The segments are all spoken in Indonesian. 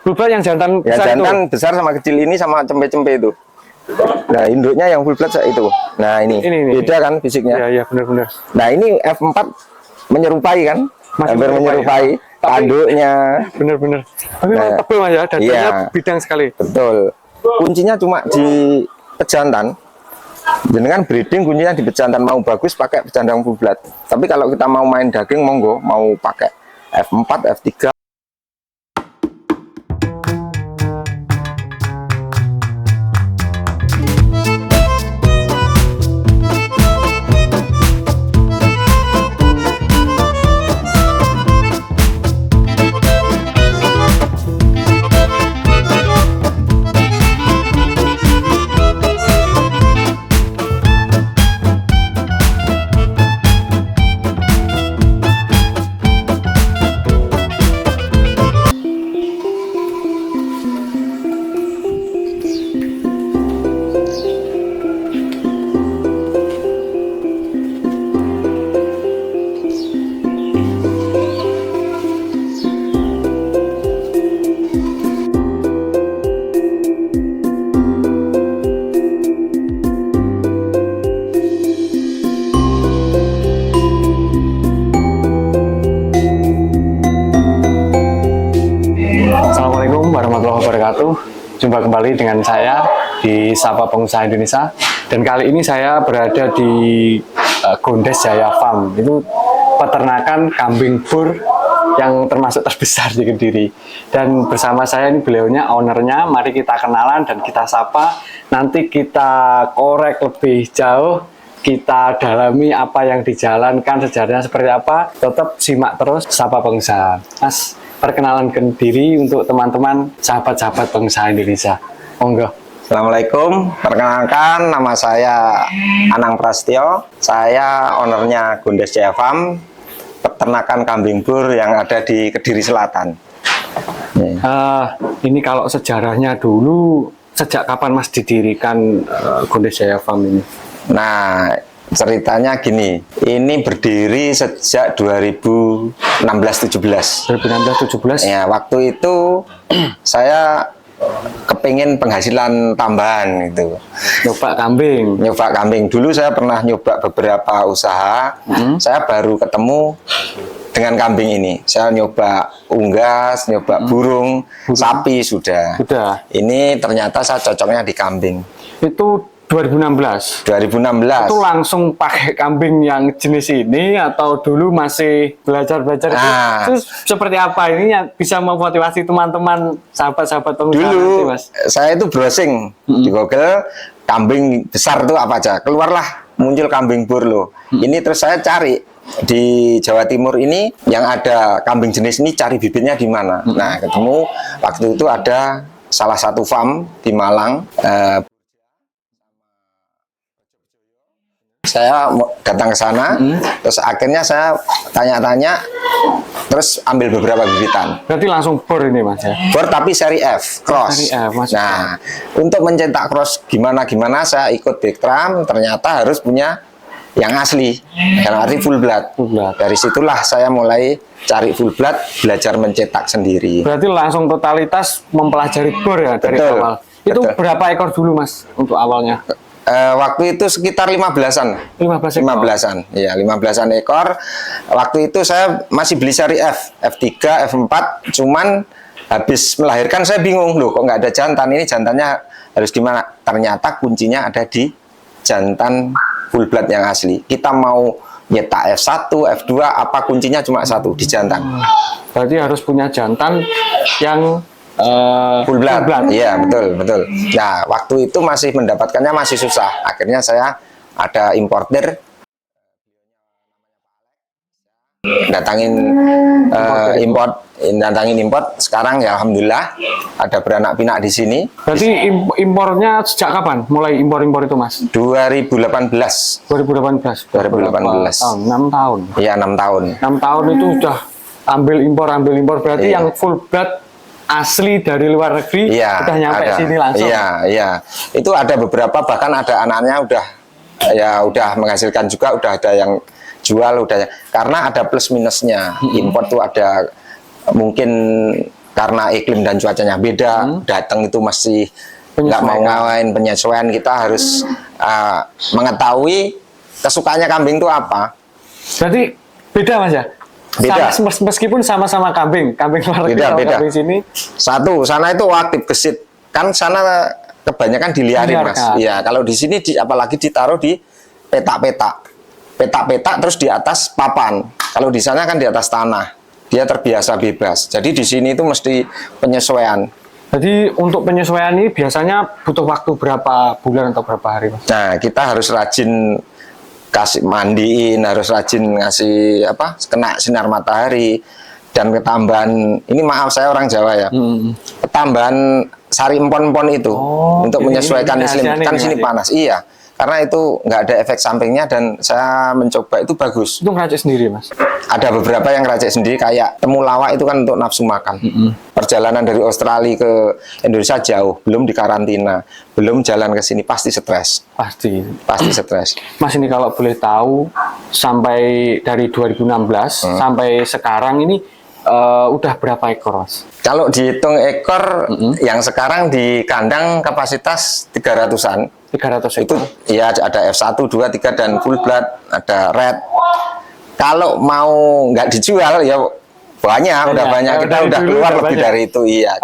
full blood yang jantan Ya, besar jantan itu. besar sama kecil ini sama cempe-cempe itu. Nah, induknya yang full blood itu. Nah, ini beda kan fisiknya. Iya, iya benar-benar. Nah, ini F4 menyerupai kan? Hampir menyerupai tanduknya. Benar-benar. Tapi memang tebal Mas ya, datanya iya, bidang sekali. betul. Kuncinya cuma di pejantan. Jenengan breeding kuncinya di pejantan, mau bagus pakai pejantan full blood. Tapi kalau kita mau main daging monggo, mau pakai F4, F3. Assalamualaikum warahmatullahi wabarakatuh. Jumpa kembali dengan saya di Sapa Pengusaha Indonesia. Dan kali ini saya berada di Gondes Jaya Farm. Itu peternakan kambing bur yang termasuk terbesar di Kediri. Dan bersama saya ini beliaunya, ownernya. Mari kita kenalan dan kita sapa. Nanti kita korek lebih jauh. Kita dalami apa yang dijalankan, sejarahnya seperti apa. Tetap simak terus Sapa Pengusaha. Mas, perkenalan diri untuk teman-teman sahabat-sahabat pengusaha Indonesia. Monggo. Assalamualaikum, perkenalkan nama saya Anang Prasetyo. Saya ownernya Gondes Jaya Farm, peternakan kambing bur yang ada di Kediri Selatan. Ini kalau sejarahnya dulu, sejak kapan Mas didirikan Gondes Jaya Farm ini? Nah, ceritanya gini, ini berdiri sejak 2016-17. 2016-17? Ya, waktu itu saya kepingin penghasilan tambahan gitu. Nyoba kambing. Nyoba kambing. Dulu saya pernah nyoba beberapa usaha. Saya baru ketemu dengan kambing ini. Saya nyoba unggas, nyoba burung, sapi sudah. Ini ternyata saya cocoknya di kambing. Itu 2016. 2016. Itu langsung pakai kambing yang jenis ini atau dulu masih belajar-belajar? Itu seperti apa? Ini yang bisa memotivasi teman-teman, sahabat-sahabat pengusaha dulu nanti, Mas? Saya itu browsing di Google kambing besar itu apa aja. Keluarlah muncul kambing bur loh. Ini terus saya cari di Jawa Timur ini yang ada kambing jenis ini, cari bibitnya di mana. Nah, ketemu waktu itu ada salah satu farm di Malang. Saya datang ke sana, terus akhirnya saya tanya-tanya, terus ambil beberapa bibitan. Berarti langsung bor ini, Mas ya? Bor tapi seri F, cross. Seri F, Mas. Nah, untuk mencetak cross gimana saya ikut Bektram, ternyata harus punya yang asli, yang arti full blood. Dari situlah saya mulai cari full blood, belajar mencetak sendiri. Berarti langsung totalitas mempelajari bor ya dari awal. Itu berapa ekor dulu, Mas, untuk awalnya? Waktu itu sekitar 15-an. 15-an. Ya, 15-an ekor. Waktu itu saya masih beli seri F, F3, F4, cuman habis melahirkan saya bingung loh, kok nggak ada jantan. Ini jantannya harus gimana? Ternyata kuncinya ada di jantan full blood yang asli. Kita mau nyetak F1, F2, apa kuncinya cuma satu, di jantan. Berarti harus punya jantan yang full blood. Iya, betul. Nah, waktu itu masih mendapatkannya masih susah. Akhirnya saya ada importer, datangin import. Sekarang ya alhamdulillah ada beranak pinak di sini. Berarti impornya sejak kapan? Mulai impor itu, Mas? 2018. 2018. 6 tahun. Iya, 6 tahun. 6 tahun itu udah ambil impor. Berarti yang full blood asli dari luar negeri udah nyampe sini langsung. Iya. Itu ada beberapa, bahkan ada anaknya udah menghasilkan juga, udah ada yang jual, karena ada plus minusnya. Impor tuh ada mungkin karena iklim dan cuacanya beda, datang itu masih nggak mau ngawain, penyesuaian. Kita harus mengetahui kesukaannya kambing itu apa. Berarti beda Mas ya? Beda. Meskipun sama-sama kambing luar negeri sama Beda. kambing sini. Satu, sana itu aktif gesit. Kan sana kebanyakan diliarin Mas. Iya, kalau di sini apalagi ditaruh di petak-petak. Petak-petak terus di atas papan. Kalau di sana kan di atas tanah. Dia terbiasa bebas. Jadi di sini itu mesti penyesuaian. Jadi untuk penyesuaian ini biasanya butuh waktu berapa bulan atau berapa hari Mas? Nah, kita harus rajin kasih mandiin, harus rajin ngasih kena sinar matahari, dan ketambahan ini, maaf saya orang Jawa ya, ketambahan sari empon-empon itu untuk menyesuaikan iklim. Kan sini panas, iya, karena itu nggak ada efek sampingnya dan saya mencoba itu bagus. Itu ngeracik sendiri Mas? Ada beberapa yang ngeracik sendiri, kayak temulawak itu kan untuk nafsu makan. Perjalanan dari Australia ke Indonesia jauh, belum dikarantina, belum jalan ke sini, pasti stres. Pasti stres. Mas, ini kalau boleh tahu, sampai dari 2016 sampai sekarang ini udah berapa ekor Mas? Kalau dihitung ekor, yang sekarang di kandang kapasitas 300-an. 300 ekor? Itu ya ada F1, 2, 3 dan full blood, ada red. Kalau mau nggak dijual ya banyak, udah banyak. Kita udah keluar lebih dari itu, iya.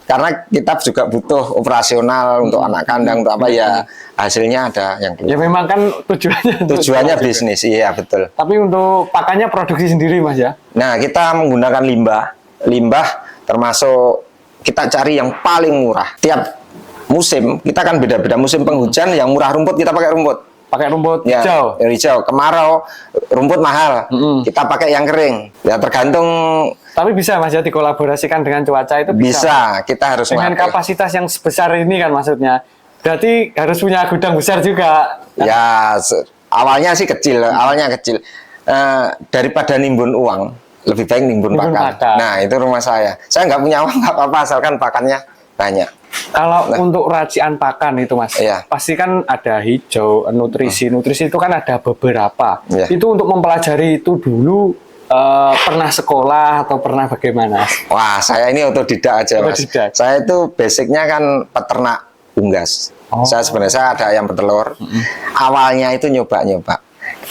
Karena kita juga butuh operasional untuk anak kandang, untuk apa ya, hasilnya ada yang keluar. Ya memang kan tujuannya bisnis, iya betul. Tapi untuk pakannya produksi sendiri Mas ya? Nah, kita menggunakan limbah termasuk kita cari yang paling murah. Tiap musim kita kan beda-beda. Musim penghujan yang murah rumput kita pakai rumput. Pakai rumput hijau. Ya, hijau. Kemarau rumput mahal. Kita pakai yang kering. Ya tergantung. Tapi bisa Mas ya dikolaborasikan dengan cuaca itu bisa. Kita harus dengan kapasitas yang sebesar ini kan maksudnya. Berarti harus punya gudang besar juga. Ya awalnya sih kecil. Daripada nimbun uang, lebih baik nimbun pakan. Nah itu rumah saya. Saya nggak punya uang nggak apa-apa, asalkan pakannya banyak. Kalau untuk racian pakan itu Mas, pasti kan ada hijau, nutrisi itu kan ada beberapa. Itu untuk mempelajari itu dulu pernah sekolah atau pernah bagaimana? Wah, saya ini otodidak aja Mas. Saya itu basicnya kan peternak unggas. Saya ada ayam petelur. Awalnya itu nyoba-nyoba.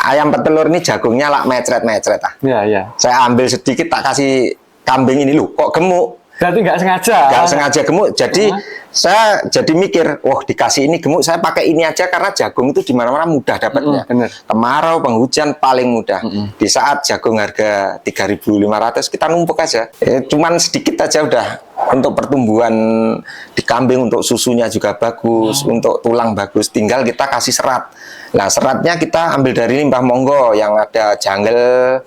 Ayam petelur ini jagungnya mecret-mecret. Iya. Saya ambil sedikit, tak kasih kambing ini, loh kok gemuk. Berarti nggak sengaja? Nggak sengaja gemuk. Jadi saya jadi mikir, wah dikasih ini gemuk, saya pakai ini aja karena jagung itu di mana-mana mudah dapatnya. Kemarau, penghujan paling mudah. Di saat jagung harga 3.500 kita numpuk aja. Cuman sedikit aja udah. Untuk pertumbuhan di kambing, untuk susunya juga bagus, untuk tulang bagus. Tinggal kita kasih serat. Nah seratnya kita ambil dari limbah monggo yang ada jungle,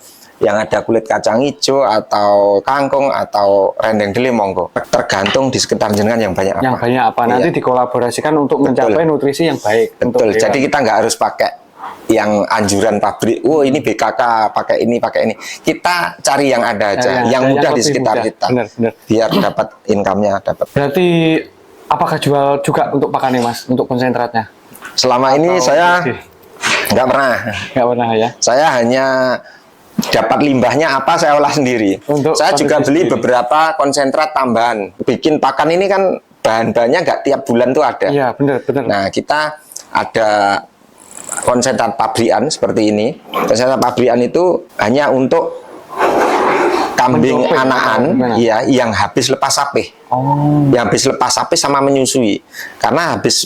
yang ada kulit kacang hijau atau kangkung atau rendeng dele monggo. Tergantung di sekitar jenengan yang banyak apa. Yang banyak apa, nanti dikolaborasikan untuk mencapai nutrisi yang baik. Betul, jadi kita nggak harus pakai yang anjuran pabrik. Ini BKK, pakai ini. Kita cari yang ada aja, yang mudah di sekitar kita. Benar. Biar dapat income-nya dapat. Berarti apakah jual juga untuk pakannya Mas, untuk konsentratnya? Selama ini saya nggak pernah. Nggak pernah ya? Saya hanya dapat limbahnya apa saya olah sendiri. Saya juga beli beberapa konsentrat tambahan. Bikin pakan ini kan bahan-bahannya nggak tiap bulan tuh ada. Iya, benar. Nah, kita ada konsentrat pabrikan seperti ini. Konsentrat pabrikan itu hanya untuk kambing anakan ya, yang habis lepas sapih. Yang habis lepas sapih sama menyusui. Karena habis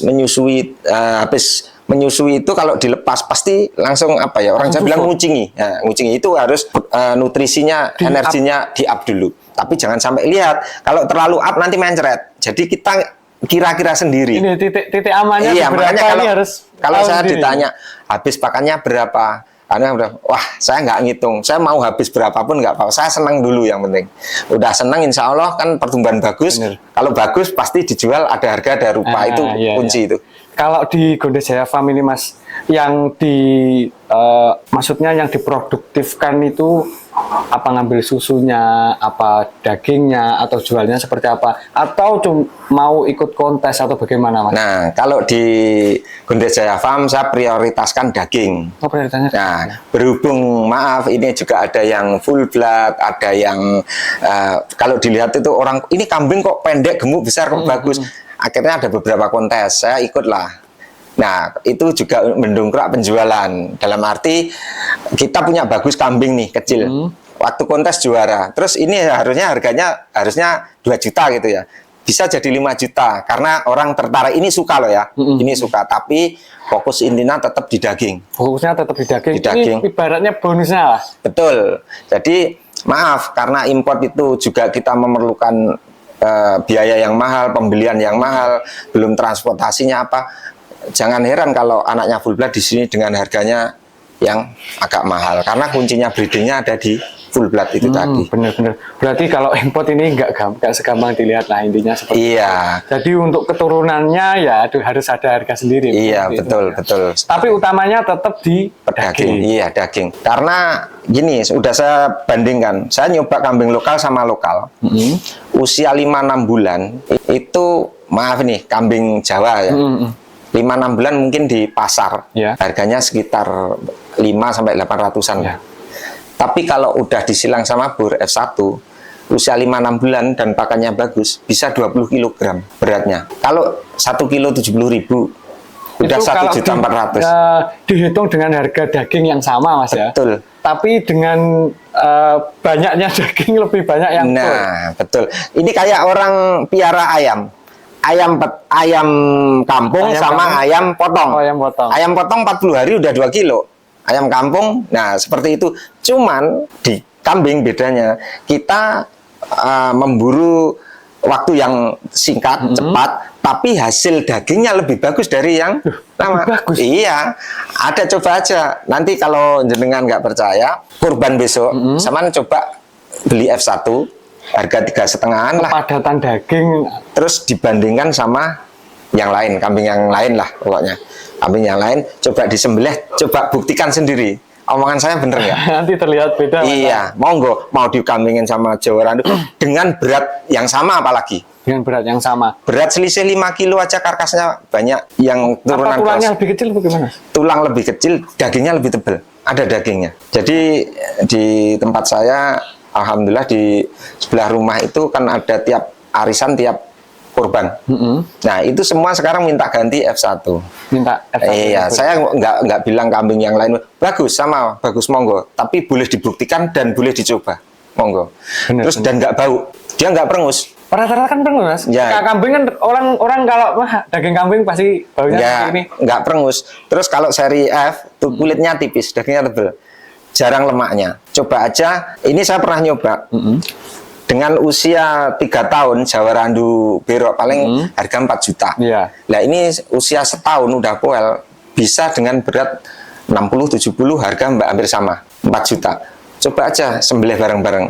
menyusui itu kalau dilepas pasti langsung orang Jawa bilang ngucingi. Nah, ngucingi itu harus nutrisinya, energinya di-up dulu. Tapi jangan sampai lihat kalau terlalu up nanti mencret. Jadi kita kira-kira sendiri. Ini titik amannya. Iya, makanya kalau saya sendiri. ditanya habis pakannya berapa, karena wah saya nggak ngitung, saya mau habis berapapun nggak apa-apa, saya senang dulu yang penting. Udah senang, insya Allah kan pertumbuhan bagus. Kalau bagus pasti dijual, ada harga ada rupa, itu kunci itu. Kalau di Gondes Jaya Farm ini Mas, yang maksudnya yang diproduktifkan itu apa ngambil susunya, apa dagingnya, atau jualnya seperti apa? Atau mau ikut kontes atau bagaimana, Mas? Nah, kalau di Gondes Jaya Farm saya prioritaskan daging. Oh, prioritasnya. Nah, berhubung maaf ini juga ada yang full blood, ada yang kalau dilihat itu orang ini kambing kok pendek, gemuk, besar kok bagus. Akhirnya ada beberapa kontes, saya ikutlah. Nah, itu juga mendongkrak penjualan. Dalam arti kita punya bagus kambing nih, kecil. Waktu kontes juara. Terus ini harganya 2 juta gitu ya. Bisa jadi 5 juta karena orang tertarik, ini suka loh ya. Ini suka, tapi fokus intinya tetap di daging. Fokusnya tetap di daging. Di daging. Ini ibaratnya bonusnya lah. Betul. Jadi maaf karena import itu juga kita memerlukan biaya yang mahal, pembelian yang mahal, belum transportasinya apa. Jangan heran kalau anaknya full blood di sini dengan harganya yang agak mahal karena kuncinya breedingnya ada di full blood itu tadi. Bener-bener. Berarti kalau import ini nggak segampang dilihat lah, intinya seperti itu. Jadi untuk keturunannya ya harus ada harga sendiri. Iya, betul, betul. Tapi utamanya tetap di daging. Iya, daging. Karena gini, sudah saya bandingkan. Saya nyoba kambing lokal sama lokal. Usia 5-6 bulan itu, maaf nih, kambing Jawa ya. 5-6 bulan mungkin di pasar, harganya sekitar 5-800-an. Tapi kalau udah disilang sama bur F1, usia 5-6 bulan dan pakannya bagus, bisa 20 kg beratnya. Kalau 1 kilo 70.000, udah 1.400.000. Dihitung dengan harga daging yang sama, Mas. Betul. Ya? Tapi dengan banyaknya daging lebih banyak yang betul. Ini kayak orang piara ayam. Ayam kampung sama ayam potong. Ayam potong 40 hari udah 2 kilo. Ayam kampung, nah seperti itu. Cuman di kambing bedanya, kita memburu waktu yang singkat, cepat, tapi hasil dagingnya lebih bagus dari yang lama. Bagus. Iya, ada, coba aja. Nanti kalau jenengan nggak percaya, kurban besok, sama coba beli F1. Harga 3,5-an lah. Kepadatan daging. Terus dibandingkan sama yang lain, kambing yang lain lah pokoknya. Kambing yang lain, coba disembelih, coba buktikan sendiri. Omongan saya bener nggak? Nanti terlihat beda. Iya, monggo. Mau dikambingin sama Jawa Randu dengan berat yang sama apalagi. Dengan berat yang sama. Berat selisih 5 kilo aja karkasnya banyak yang turunan. Apa tulangnya lebih kecil bagaimana? Tulang lebih kecil, dagingnya lebih tebal. Ada dagingnya. Jadi di tempat saya, alhamdulillah di sebelah rumah itu kan ada tiap arisan, tiap kurban. Nah itu semua sekarang minta ganti F1. Minta F1. Iya, saya nggak bilang kambing yang lain bagus, sama bagus, monggo. Tapi boleh dibuktikan dan boleh dicoba, monggo. Terus dan nggak bau, dia nggak perengus. Rata-rata kan perengus, Mas. Ya. Kambing kan orang kalau daging kambing pasti baunya seperti ini. Nggak perengus. Terus kalau seri F tuh kulitnya tipis, dagingnya tebal. Jarang lemaknya. Coba aja, ini saya pernah nyoba. Dengan usia 3 tahun, Jawa Randu Berok paling harga 4 juta. Nah ini usia setahun udah poel, bisa dengan berat 60-70 harga hampir sama, 4 juta. Coba aja sembelih bareng-bareng.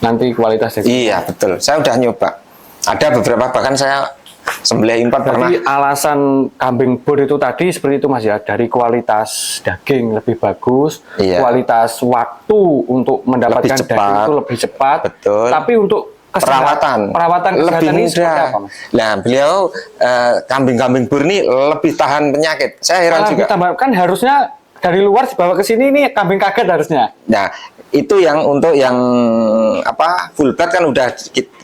Nanti kualitas daging. Iya betul, saya udah nyoba. Ada beberapa bahkan saya sembelih impor pernah. Jadi alasan kambing bor itu tadi seperti itu, Mas ya, dari kualitas daging lebih bagus, kualitas waktu untuk mendapatkan daging itu lebih cepat. Betul. Tapi untuk perawatan lebih mudah. apa, Mas? Nah, beliau kambing-kambing bor ini lebih tahan penyakit. Saya heran juga. Kan harusnya dari luar dibawa ke sini ini kambing kaget harusnya. Nah, itu yang untuk yang full blood kan udah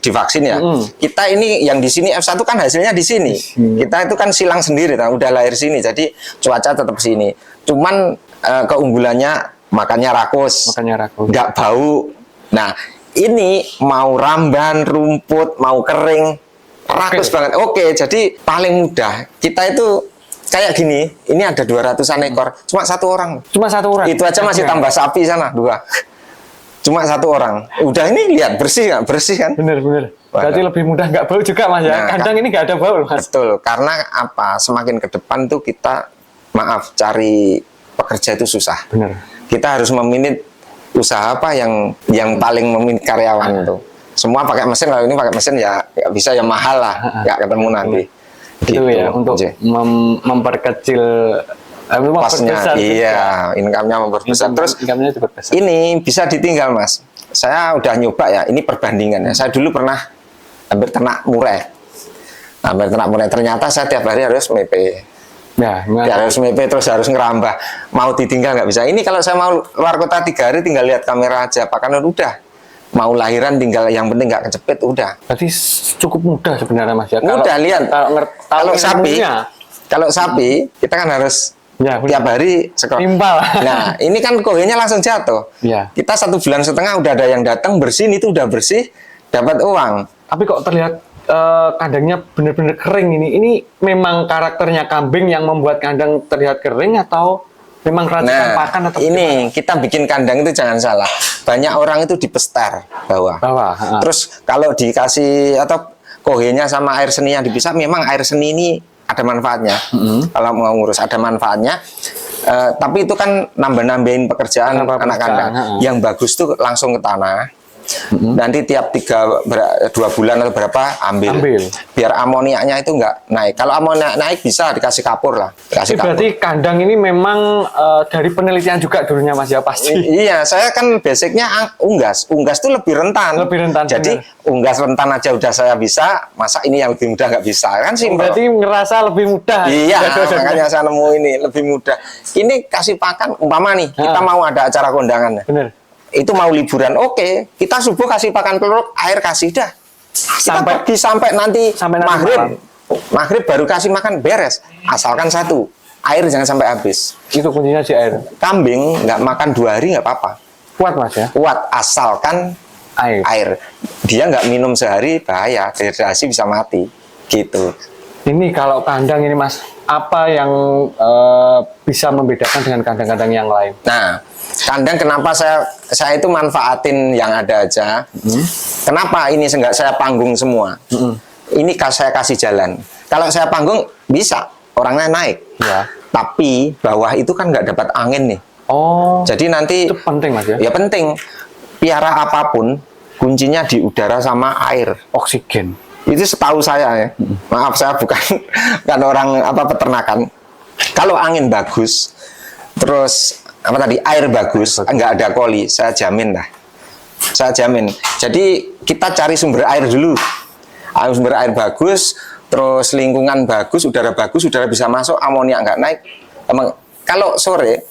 divaksin ya. Kita ini yang di sini F1 kan hasilnya di sini. Kita itu kan silang sendiri, udah lahir sini. Jadi cuaca tetap sini. Cuman keunggulannya makannya rakus. Nggak bau. Nah, ini mau ramban, rumput, mau kering, rakus banget. Oke, jadi paling mudah. Kita itu kayak gini, ini ada 200-an ekor, cuma 1 orang. Cuma 1 orang? Itu aja masih tambah sapi sana, 2. Cuma 1 orang. Udah ini lihat, bersih nggak? Bersih kan? Bener. Berarti lebih mudah, nggak bau juga, Mas ya? Kadang ini nggak ada bau, Mas. Betul, karena apa? Semakin ke depan tuh kita, maaf, cari pekerja itu susah. Bener. Kita harus meminit usaha apa yang paling meminit karyawan itu. Semua pakai mesin, kalau ini pakai mesin ya bisa ya mahal lah, nggak ketemu nanti. Itu gitu ya, untuk memperkecil kosnya, iya, income-nya memperbesar. Terus ini bisa ditinggal, Mas. Saya udah nyoba ya, ini perbandingan ya. Saya dulu pernah hampir ternak murai. Ternyata saya tiap hari harus mepe. Ya, harus mepe terus harus ngerambah. Mau ditinggal nggak bisa. Ini kalau saya mau luar kota 3 hari tinggal lihat kamera aja. Bahkan udah. Mau lahiran tinggal yang penting nggak kecepit udah. Berarti cukup mudah sebenarnya Mas ya. Mudah, lihat. Kalau sapi kita kan harus tiap hari timbal. Nah, ini kan kohenya langsung jatuh. Ya. Kita 1,5 bulan udah ada yang datang bersihin, itu udah bersih, dapat uang. Tapi kok terlihat kandangnya benar-benar kering ini. Ini memang karakternya kambing yang membuat kandang terlihat kering atau memang racikan pakan atau ini gimana? Kita bikin kandang itu jangan salah. Banyak orang itu dipester bawah. Terus kalau dikasih atau kohenya sama air seni yang dipisah, memang air seni ini ada manfaatnya. Kalau mau ngurus ada manfaatnya. Tapi itu kan nambah-nambahin pekerjaan anak kandang. Yang bagus tuh langsung ke tanah. Nanti tiap 2 bulan atau berapa ambil. Biar amoniaknya itu nggak naik. Kalau amoniak naik bisa dikasih kapur lah. Berarti kandang ini memang dari penelitian juga dulunya Mas ya pasti. Iya, saya kan basicnya unggas. Unggas itu lebih rentan. Jadi unggas rentan aja udah saya bisa. Masa ini yang lebih mudah nggak bisa kan sih? Berarti ngerasa lebih mudah. Iya, makanya saya nemu ini lebih mudah. Ini kasih pakan umpama nih kita mau ada acara kondangan. Bener. Itu mau liburan, oke. Kita subuh kasih pakan telur, air kasih dah. Sampai nanti maghrib baru kasih makan, beres. Asalkan satu, air jangan sampai habis. Itu kuncinya si air. Kambing nggak makan 2 hari nggak apa-apa. Kuat Mas ya? Kuat, asalkan air. Dia nggak minum sehari bahaya, dehidrasi bisa mati. Gitu. Ini kalau kandang ini Mas, apa yang bisa membedakan dengan kandang-kandang yang lain? Nah, kandang kenapa saya itu manfaatin yang ada aja. Kenapa ini enggak saya panggung semua? Ini saya kasih jalan. Kalau saya panggung bisa orangnya naik. Ya. Tapi bawah itu kan nggak dapat angin nih. Oh. Jadi nanti itu penting Mas ya? Ya penting. Piara apapun kuncinya di udara sama air. Oksigen. Itu setahu saya ya. Maaf saya bukan orang peternakan. Kalau angin bagus, terus air bagus, nggak ada koli, saya jamin dah. Saya jamin. Jadi kita cari sumber air dulu. Sumber air bagus, terus lingkungan bagus, udara bisa masuk, amoniak nggak naik. Emang kalau sore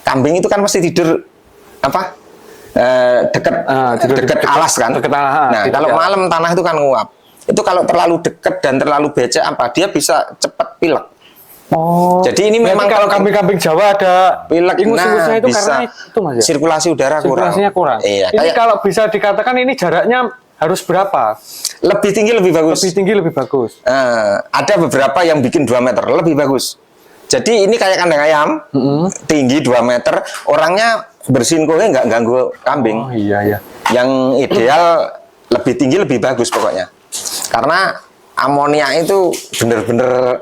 kambing itu kan mesti tidur dekat alas kan. Nah, kalau malam tanah itu kan nguap. Itu kalau terlalu dekat dan terlalu becek dia bisa cepat pilek. Oh. Jadi ini memang kalau kambing-kambing Jawa ada pilek, ingus-ingusnya itu karena itu Mas ya? Sirkulasi udara Sirkulasinya kurang. Iya, ini kalau bisa dikatakan ini jaraknya harus berapa? Lebih tinggi lebih bagus. Lebih tinggi lebih bagus. Ada beberapa yang bikin 2 meter lebih bagus. Jadi ini kayak kandang ayam, tinggi 2 meter, orangnya bersihin kohe nggak ganggu kambing. Oh iya. Yang ideal lebih tinggi lebih bagus pokoknya. Karena amoniak itu bener-bener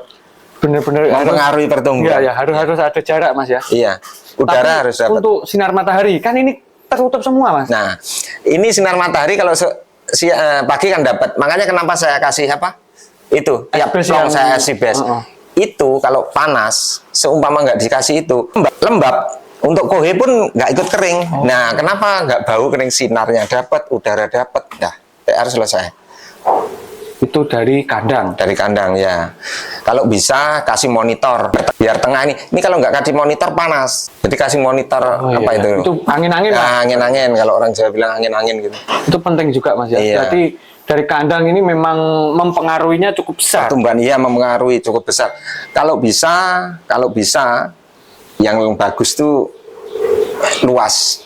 mempengaruhi pertumbuhan. Iya, harus ada jarak Mas ya. Iya, udara harus dapat. Untuk sinar matahari kan ini tertutup semua Mas. Nah, ini sinar matahari kalau pagi kan dapat. Makanya kenapa saya kasih itu tiap plong saya kasih bes. Itu kalau panas, seumpama nggak dikasih itu lembab. Untuk kohe pun nggak ikut kering. Nah, kenapa nggak bau kering? Sinarnya dapat, udara dapat. Nah, PR selesai. Itu dari kandang. Dari kandang ya. Kalau bisa kasih monitor biar tengah ini kalau nggak kasih monitor panas. Jadi kasih monitor itu? Itu angin-angin. Nah, angin-angin kalau orang Jawa bilang angin-angin gitu. Itu penting juga Mas ya. Iya. Berarti dari kandang ini memang mempengaruhinya cukup besar. Pertumbuhan mempengaruhi cukup besar. Kalau bisa yang bagus tuh luas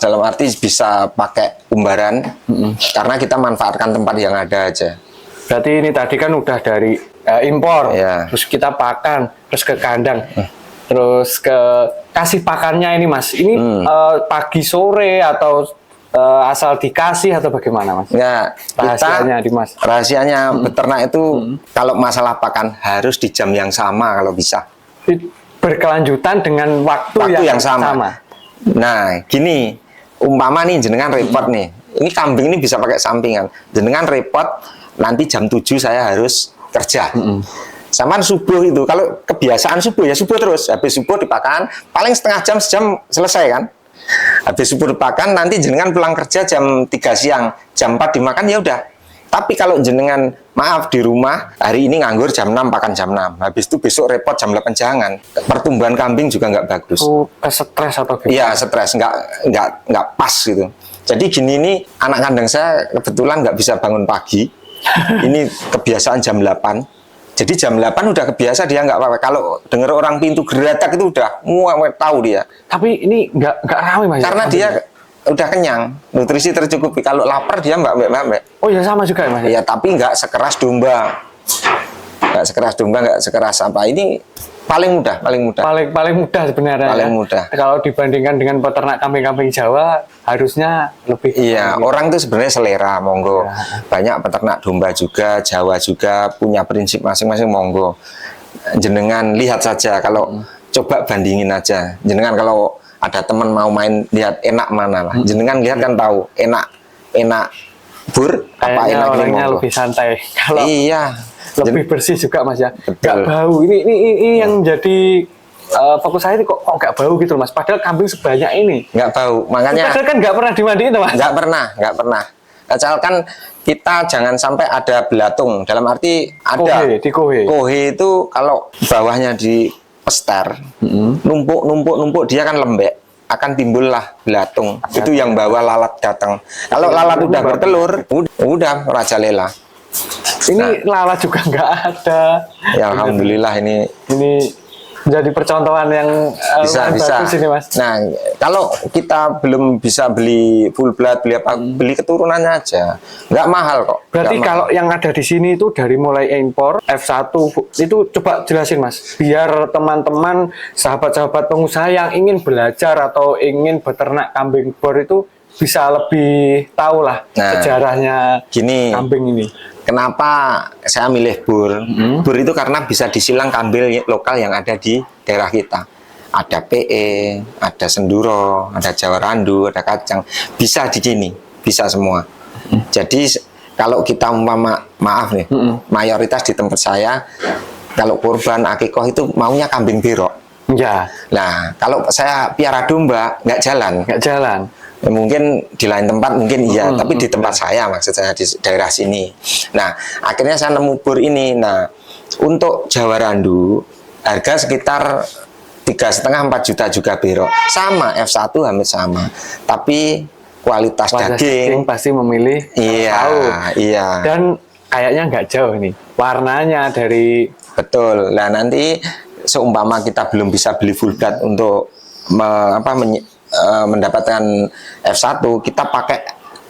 dalam arti bisa pakai umbaran karena kita manfaatkan tempat yang ada aja. Berarti ini tadi kan udah dari impor, terus kita pakan, terus ke kandang, terus ke kasih pakannya ini Mas. Ini pagi sore atau asal dikasih atau bagaimana Mas? Ya, rahasianya Mas. Rahasianya beternak itu kalau masalah pakan harus di jam yang sama kalau bisa. Berkelanjutan dengan waktu yang sama. Nah, gini, umpama nih jenengan repot nih. Ini kambing ini bisa pakai sampingan. Jenengan repot, nanti jam 7 saya harus kerja. Zaman subuh itu, kalau kebiasaan subuh ya subuh terus. Habis subuh dipakan, paling setengah jam, sejam selesai kan. Habis subuh dipakan, nanti jenengan pulang kerja jam 3 siang, jam 4 dimakan ya udah. Tapi kalau jenengan, maaf, di rumah, hari ini nganggur jam 6, pakan jam 6. Habis itu besok repot jam 8, jangan. Pertumbuhan kambing juga nggak bagus. Oh, stres atau gimana? Iya, stres, nggak pas gitu. Jadi gini nih, anak kandang saya kebetulan nggak bisa bangun pagi. Ini kebiasaan jam 8. Jadi jam 8 udah kebiasa, dia nggak apa-apa. Kalau dengar orang pintu geratak itu udah tahu dia. Tapi ini nggak ramai Mas. Karena dia udah kenyang, nutrisi tercukupi. Kalau lapar dia mbak. Oh ya sama juga ya Mas. Ya tapi nggak sekeras domba, nggak sekeras apa. Ini paling mudah. Paling mudah sebenarnya. Paling ya. mudah. Kalau dibandingkan dengan peternak kambing-kambing Jawa, harusnya lebih. Iya, orang itu sebenarnya selera, monggo. Banyak peternak domba juga, Jawa juga punya prinsip masing-masing, monggo. Jenengan lihat saja, kalau coba bandingin aja. Jenengan kalau ada teman mau main, lihat enak mana lah. Jenengan lihat kan tahu, enak bur, apa Kayaknya enak ini, orangnya monggo. lebih santai. Kalau Iya. lebih bersih juga Mas ya. Betul. Nggak bau. Ini yang jadi fokus saya ini kok nggak bau gitu Mas. Padahal kambing sebanyak ini. Nggak bau, makanya Padahal kan nggak pernah dimandiin Mas. nggak pernah. Asalkan kita jangan sampai ada belatung, dalam arti ada Kohe, di kohe. Kohe itu kalau bawahnya di pester, numpuk dia kan lembek, akan timbullah belatung. Itu yang bawa lalat datang. Kalau lalat udah bertelur, udah merajalela. Ini lalat juga nggak ada. Ya alhamdulillah ini jadi percontohan yang bisa. bagus ini Mas. Nah, kalau kita belum bisa beli full blood, beli keturunannya aja, nggak mahal kok. Berarti Nggak mahal. kalau yang ada di sini itu dari mulai impor F1 itu coba jelasin Mas, biar teman-teman sahabat-sahabat pengusaha yang ingin belajar atau ingin beternak kambing bor itu bisa lebih tahu lah sejarahnya gini, kambing ini. kenapa saya milih bur? Bur itu karena bisa disilang kambing lokal yang ada di daerah kita. Ada PE, ada Senduro, ada Jawa Randu, ada kacang. Bisa di sini, bisa semua. Jadi kalau kita maaf nih, mayoritas di tempat saya, kalau kurban akikoh itu maunya kambing birok. Ya, Nah, kalau saya piara domba, nggak jalan. nggak jalan. Ya, mungkin di lain tempat mungkin iya, tapi di tempat saya, maksud saya di daerah sini. Nah, akhirnya saya nemu bur ini. Nah, untuk Jawa Randu harga sekitar 3,5-4 juta juga berok. Sama F1 hampir sama. Tapi kualitas daging pasti memilih tahu. Iya. Dan kayaknya nggak jauh nih. Warnanya dari Betul. Nah, nanti seumpama kita belum bisa beli full blood untuk mendapatkan F1, kita pakai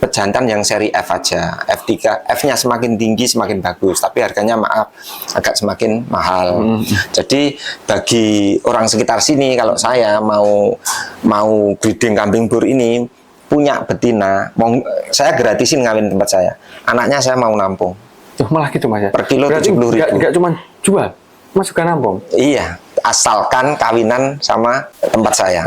pejantan yang seri F aja. F3, F-nya semakin tinggi semakin bagus, tapi harganya maaf agak semakin mahal. Jadi bagi orang sekitar sini, kalau saya mau breeding kambing bur ini, punya betina, saya gratisin ngawin tempat saya. Anaknya saya mau nampung. malah gitu Mas ya. Per kilo Berarti 70.000. nggak cuma jual, Mas juga nampung. Iya, asalkan kawinan sama tempat saya.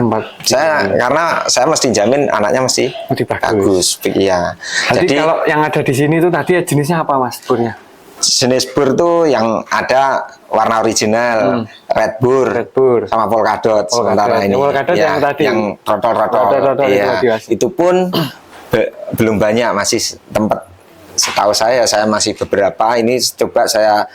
Karena saya mesti jamin anaknya mesti bagus. Iya. Jadi kalau yang ada di sini itu tadi jenisnya apa Mas burnya? Jenis bur tuh yang ada warna original, red bur, sama polkadot sementara ini. Polkadot ya, yang tadi yang trotol-trotol. Iya. Itu pun belum banyak, masih tempat. Setahu saya masih beberapa. Ini coba saya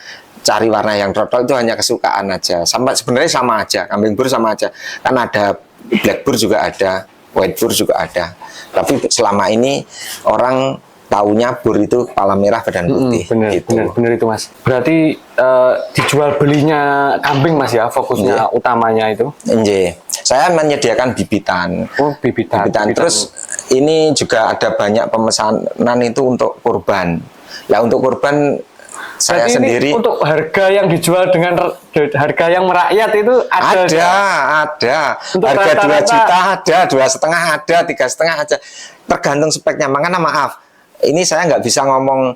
cari warna yang trotol, itu hanya kesukaan aja. Sebenarnya sama aja, kambing bur sama aja. Kan ada black bur juga ada, white bur juga ada. Tapi selama ini orang taunya bur itu kepala merah badan putih. Bener itu Mas. Berarti dijual belinya kambing Mas ya, fokusnya utamanya itu? Nggih. Saya menyediakan bibitan. Oh, bibitan. Terus ini juga ada banyak pemesanan itu untuk kurban. Lah untuk kurban saya berarti sendiri ini untuk harga yang dijual dengan harga yang merakyat itu ada. Untuk harga 2 juta ada, 2,5 ada, 3,5 ada. Tergantung speknya. Makanya maaf, ini saya nggak bisa ngomong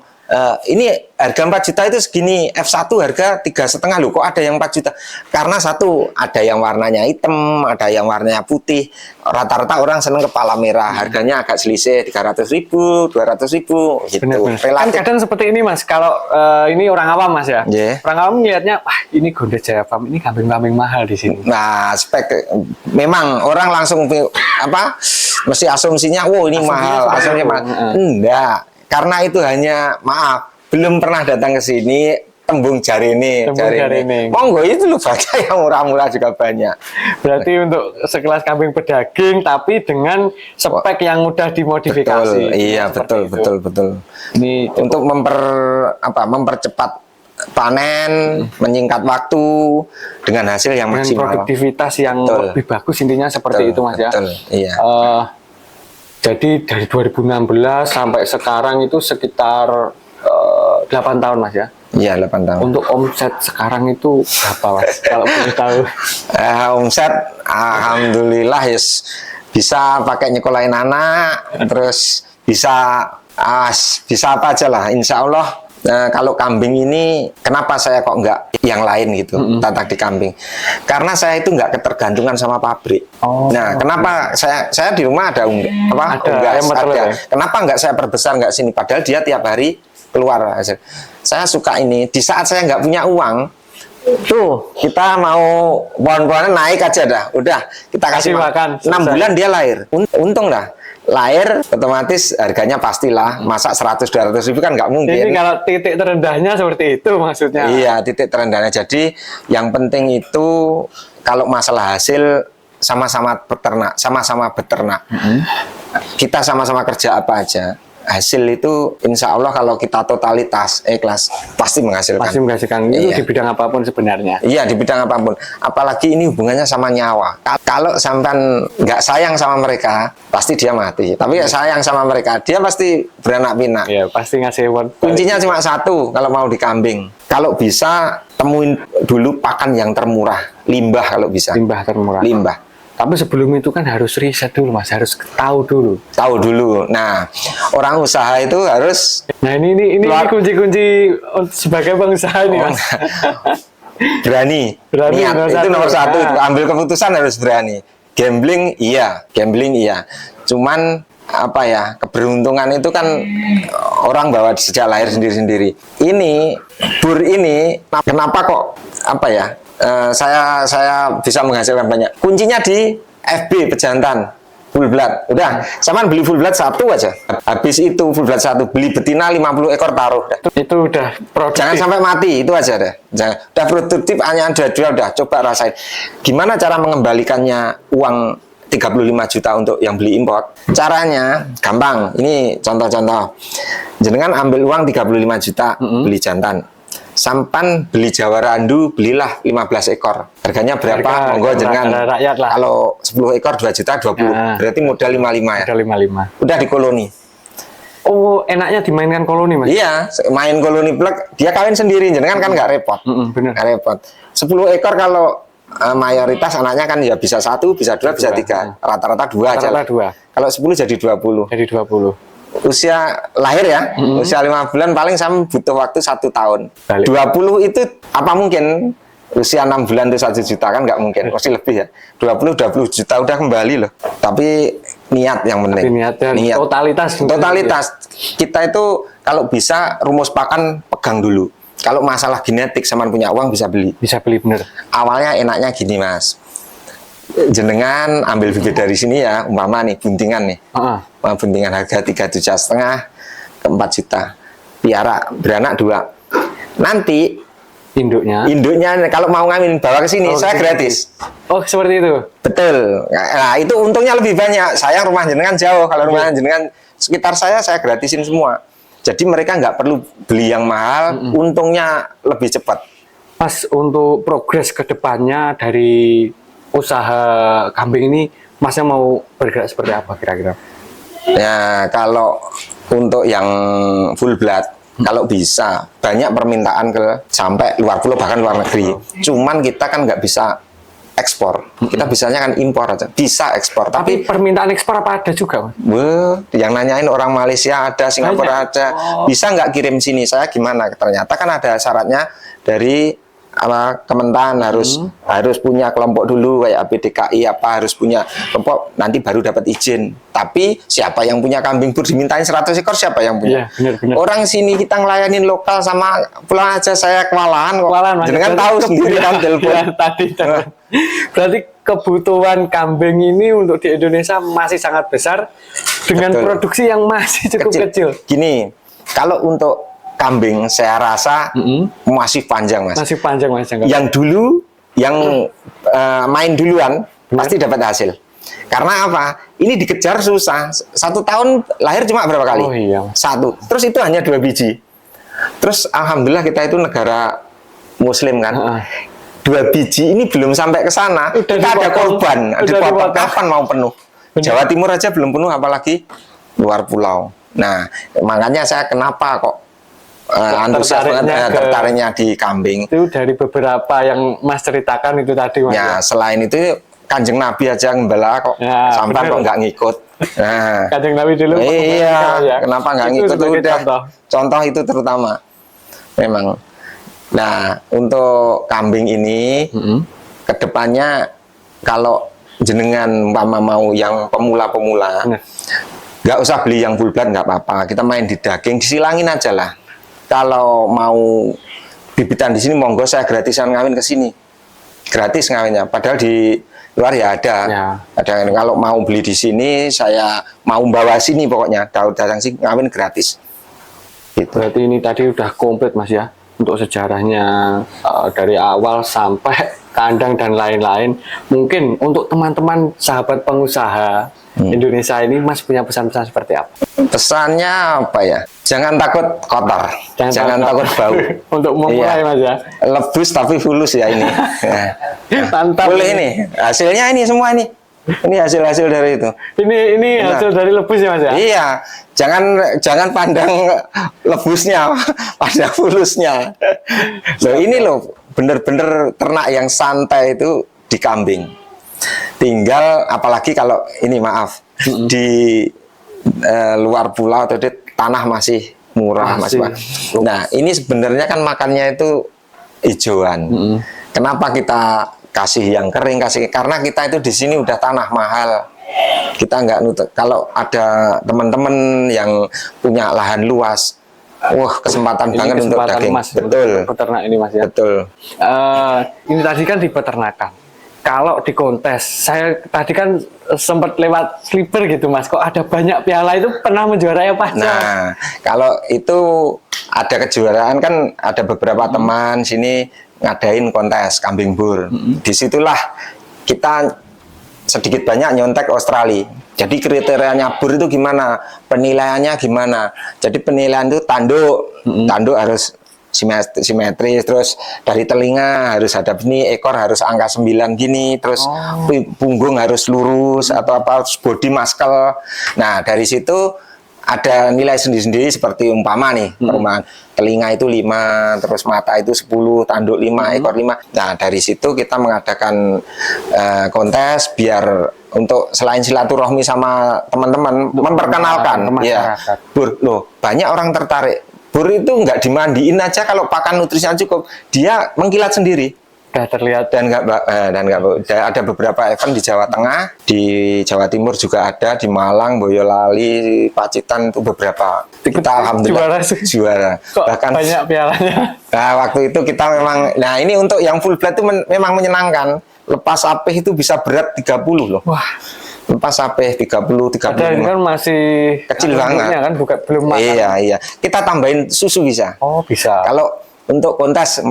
ini harga 4 juta itu segini, F1 harga 3,5 loh, kok ada yang 4 juta? Karena satu, ada yang warnanya hitam, ada yang warnanya putih. Rata-rata orang seneng kepala merah, harganya agak selisih 300.000, 200.000 gitu. Benar-benar. Kan Relatif. kadang seperti ini Mas, kalau ini orang awam Mas ya. Yeah. Orang awam melihatnya, wah ini Gondes Jaya Farm ini kambing-kambing mahal di sini. Nah, memang orang langsung apa? Mesti asumsinya, wow ini mahal, asumsinya mahal. Enggak, karena itu hanya maaf, belum pernah datang ke sini tembung jari ini. Monggo itu loh baca yang murah-murah juga banyak. Berarti untuk sekelas kambing pedaging tapi dengan spek yang mudah dimodifikasi. Betul, iya betul. Ini untuk mempercepat panen, menyingkat waktu dengan hasil yang maksimal. Produktivitas yang lebih bagus intinya seperti itu Mas ya. Betul, iya. Jadi dari 2016 sampai sekarang itu sekitar 8 tahun Mas ya? Iya, 8 tahun. Untuk omset sekarang itu berapa Mas? Kalau boleh tahu. Omset, alhamdulillah bisa pakai nyekolahin anak, terus bisa apa aja lah, insya Allah. Kalau kambing ini, kenapa saya kok nggak yang lain gitu, tatak di kambing? Karena saya itu nggak ketergantungan sama pabrik. Kenapa saya di rumah ada unggas, ada. Kenapa nggak saya perbesar nggak sini? Padahal dia tiap hari keluar hasil. Saya suka ini. Di saat saya nggak punya uang, tuh kita mau pohon-pohonnya naik aja dah. Udah kita kasih makan. 6 bulan dia lahir. Untung dah. Lahir otomatis harganya pastilah, masa 100-200 ribu kan nggak mungkin. Jadi kalau titik terendahnya seperti itu maksudnya. Iya, titik terendahnya. Jadi yang penting itu kalau masalah hasil sama-sama beternak. Kita sama-sama kerja apa aja. Hasil itu insya Allah kalau kita totalitas ikhlas pasti menghasilkan. Pasti menghasilkan. Itu di bidang apapun sebenarnya. Iya, di bidang apapun. Apalagi ini hubungannya sama nyawa. Kalau sampai nggak sayang sama mereka, pasti dia mati. Tapi sayang sama mereka, dia pasti beranak pinak. Iya, pasti ngasih hewan. Kuncinya cuma satu kalau mau di kambing. Kalau bisa temuin dulu pakan yang termurah, limbah kalau bisa. Limbah termurah. Limbah. Tapi sebelum itu kan harus riset dulu Mas, harus tahu dulu. Tahu dulu. Nah, orang usaha itu harus. Nah ini kunci-kunci sebagai pengusaha nih Mas. Berani. Niat itu nomor satu. Ambil keputusan harus berani. Gambling iya. Cuman apa ya, keberuntungan itu kan orang bawa sejak lahir sendiri-sendiri. Ini bur ini kenapa kok apa ya? Saya bisa menghasilkan banyak. Kuncinya di FB pejantan full blood. Udah, sama beli full blood 1 aja. Habis itu full blood 1 beli betina 50 ekor taruh. Itu udah produktif. Jangan sampai mati, itu aja deh. Udah produktif, hanya udah coba rasain. Gimana cara mengembalikannya uang 35 juta untuk yang beli import? Caranya gampang. Ini contoh-contoh. Jenengan ambil uang 35 juta beli jantan. Sampan beli Jawa Randu, belilah 15 ekor. Harganya berapa? Monggo jenengan. Kalau 10 ekor 2 juta 20. Berarti modal 55 ya. Modal 55. Udah di koloni. Oh, enaknya dimainkan koloni Mas. Iya, main koloni plek, dia kawin sendiri, jenengan kan nggak repot. Bener. Nggak repot. 10 ekor kalau mayoritas anaknya kan ya bisa 1, bisa 2, bisa 3. Rata-rata 2 aja. Kalau 10 jadi 20. Jadi 20. Usia lahir ya, usia 5 bulan paling sama butuh waktu 1 tahun. Balik. 20 itu apa mungkin? Usia 6 bulan itu 1 juta kan nggak mungkin, pasti lebih ya. 20 juta udah kembali loh. Tapi niat yang penting. Tapi niat. Totalitas. Kita itu kalau bisa rumus pakan pegang dulu. Kalau masalah genetik sama punya uang bisa beli. Bisa beli bener. Awalnya enaknya gini Mas. Jenengan ambil bibit dari sini ya, umpama nih buntingan nih. Buntingan harga 3,5 ke 4 juta. Piara beranak 2. Nanti induknya kalau mau ngambil bawa ke sini saya gratis. Oh, seperti itu. Betul. Nah, itu untungnya lebih banyak. Sayang rumah jenengan jauh. Kalau rumah jenengan sekitar saya gratisin semua. Jadi mereka nggak perlu beli yang mahal, untungnya lebih cepat. Mas, untuk progres ke depannya dari usaha kambing ini, Masnya mau bergerak seperti apa kira-kira? Ya, kalau untuk yang full blood, kalau bisa banyak permintaan ke sampai luar pulau bahkan luar negeri. Cuman kita kan nggak bisa ekspor. Kita bisanya kan impor aja. Bisa ekspor, Tapi permintaan ekspor apa ada juga, Mas? yang nanyain orang Malaysia ada, Singapura Banyak. ada. Bisa nggak kirim sini? Saya gimana? Ternyata kan ada syaratnya dari Kementan harus punya kelompok dulu kayak APDKI apa, harus punya kelompok, nanti baru dapat izin. Tapi siapa yang punya kambing bur dimintain 100 ekor, siapa yang punya? Iya, benar. Orang sini kita ngelayanin lokal, sama pulang aja saya kewalahan kok. Kewalahan, Mas. Jangan tahu sendiri kan telepon. Ya, tadi. Berarti kebutuhan kambing ini untuk di Indonesia masih sangat besar dengan Betul. produksi yang masih cukup kecil. Gini, kalau untuk kambing saya rasa masih panjang, Mas. Masih panjang, Mas. Yang dulu yang main duluan pasti dapat hasil. Karena apa? Ini dikejar susah. 1 tahun lahir cuma berapa kali? Oh, iya. 1. Terus itu hanya 2 biji. Terus alhamdulillah kita itu negara Muslim kan. 2 biji ini belum sampai ke sana. Kita ada korban, dipotong. Kapan mau penuh? Jawa Timur aja belum penuh, apalagi luar pulau. Nah, makanya saya kenapa kok antusias banget tertariknya di kambing. Itu dari beberapa yang Mas ceritakan itu tadi, Mas. Ya, selain itu Kanjeng Nabi aja ngembala kok, Ya, sampai bener. kok nggak ngikut. Nah, Kanjeng Nabi dulu. iya, Ya. kenapa nggak Itu ngikut? sebagai Udah contoh. contoh itu terutama, memang. Nah, untuk kambing ini, kedepannya kalau jenengan umpama mau yang pemula-pemula, Bener. nggak usah beli yang full blood, nggak apa-apa. Kita main di daging, disilangin aja lah. Kalau mau bibitan di sini, monggo saya gratisan ngawin ke sini. Gratis ngawinnya. Padahal di luar ya ada. Ya. Ada yang kalau mau beli di sini, saya mau bawa sini pokoknya. Datang sih ngawin gratis. Gitu. Berarti ini tadi udah komplit, Mas, ya, untuk sejarahnya dari awal sampai kandang dan lain-lain. Mungkin untuk teman-teman sahabat pengusaha Indonesia ini, Mas punya pesan-pesan seperti apa? Pesannya apa ya? Jangan takut kotor, jangan takut bau. Untuk memulai, Iya. Mas, ya. Lebus tapi fulus ya ini. Mantap. Boleh ini, hasilnya ini semua ini. Ini hasil-hasil dari itu. Ini hasil dari lebus ya, Mas, ya? Iya, jangan pandang lebusnya, pandang fulusnya. Loh, ini loh bener-bener ternak yang santai itu di kambing. Tinggal apalagi kalau ini maaf di luar pulau atau di tanah masih murah, Mas. Nah, ini sebenarnya kan makannya itu hijauan. Kenapa kita kasih yang kering, karena kita itu di sini udah tanah mahal. Kita nggak nutup. Kalau ada teman-teman yang punya lahan luas, wah kesempatan Ini banget untuk kesempatan, daging. Mas, Betul. untuk peternak ini, Mas, ya. Betul. Ini tadi kan di peternakan. Kalau di kontes, saya tadi kan sempat lewat slipper gitu, Mas. Kok ada banyak piala, itu pernah menjuarai apa aja? Nah, kalau itu ada kejuaraan kan, ada beberapa teman sini ngadain kontes kambing bur. Disitulah kita sedikit banyak nyontek Australia. Jadi kriterianya bur itu gimana, penilaiannya gimana. Jadi penilaian itu tanduk harus simetris, terus dari telinga harus ada ini, ekor harus angka 9 gini, terus punggung harus lurus atau apa, terus body muscle. Nah, dari situ ada nilai sendiri-sendiri seperti umpama nih, perumahan telinga itu 5, terus mata itu 10, tanduk 5, ekor 5. Nah, dari situ kita mengadakan kontes biar untuk selain silaturahmi sama teman-teman, memperkenalkan ya. Bur, loh, banyak orang tertarik. Bur itu nggak dimandiin aja, kalau pakan nutrisinya cukup, dia mengkilat sendiri. Sudah terlihat. Dan nggak ada beberapa event di Jawa Tengah, di Jawa Timur juga ada, di Malang, Boyolali, Pacitan itu beberapa. Kita alhamdulillah juara. Bahkan banyak pialanya. Nah, waktu itu kita memang, nah ini untuk yang full blood itu memang menyenangkan. Lepas apeh itu bisa berat 30 loh. Wah. Lepas apeh 30, 35. Dan kan masih kecil banget. Kan belum makan. Iya. Kita tambahin susu bisa. Oh, bisa. Kalau untuk kontes,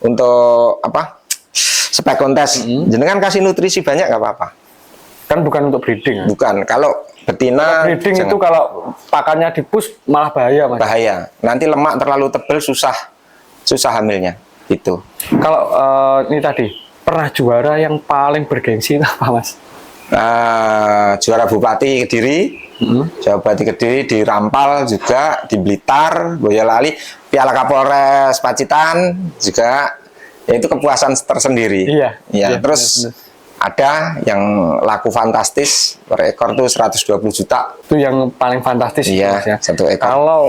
untuk apa? Spek kontes, jenengan kasih nutrisi banyak nggak apa-apa. Kan bukan untuk breeding. Bukan. Kalau betina breeding itu kalau pakannya dipus malah bahaya, Mas. Bahaya. Nanti lemak terlalu tebal, susah hamilnya. Itu. Kalau ini tadi pernah juara yang paling bergengsi itu apa, Mas? Juara Bupati Kediri, Jawa Bupati Kediri, di Rampal juga, di Blitar, Boyolali, Piala Kapolres Pacitan juga, Ya, itu kepuasan tersendiri. Iya. Ya, Iya, terus benar. ada yang laku fantastis per ekor tuh 120 juta. Itu yang paling fantastis. Iya, Mas, ya. satu ekor. Kalau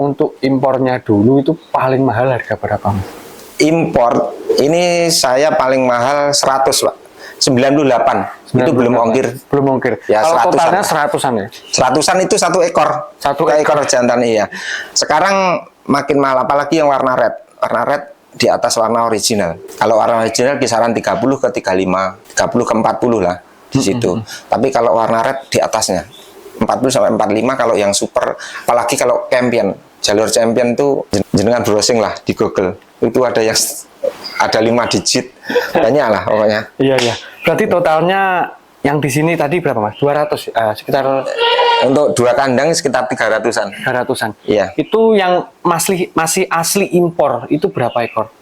untuk impornya dulu itu paling mahal harga berapa, Mas? Import ini saya paling mahal 100, Pak. 98. Itu belum ongkir. Belum ongkir. Ya, Kalau 100-an. totalnya 100-an ya? 100-an itu satu ekor. Satu ekor jantan, iya. Sekarang makin mahal, apalagi yang warna red. Warna red di atas warna original. Kalau warna original kisaran 30 ke 35, 30 ke 40 lah di situ. Tapi kalau warna red di atasnya 40 sampai 45 kalau yang super, apalagi kalau champion. Jalur champion tuh jenengan browsing lah di Google. Itu ada yang ada 5 digit. Banyak lah pokoknya. Iya, iya. Berarti totalnya yang di sini tadi berapa, Mas? 200, sekitar Untuk 2 kandang sekitar 300-an. 300-an. Iya. Itu yang masih asli impor, itu berapa ekor?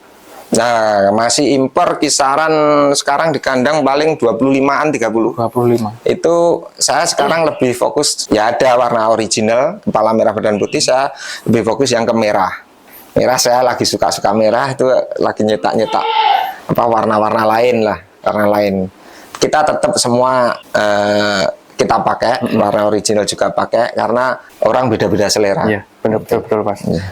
Nah, masih impor kisaran sekarang di kandang paling 25-an 30. 25. Itu saya sekarang lebih fokus, ya ada warna original, kepala merah badan putih, saya lebih fokus yang ke merah. Merah saya lagi suka-suka merah, itu lagi nyetak-nyetak apa warna-warna lain lah, warna lain. Kita tetap semua kita pakai, warna original juga pakai, karena orang beda-beda selera. Iya, benar betul Mas. Iya.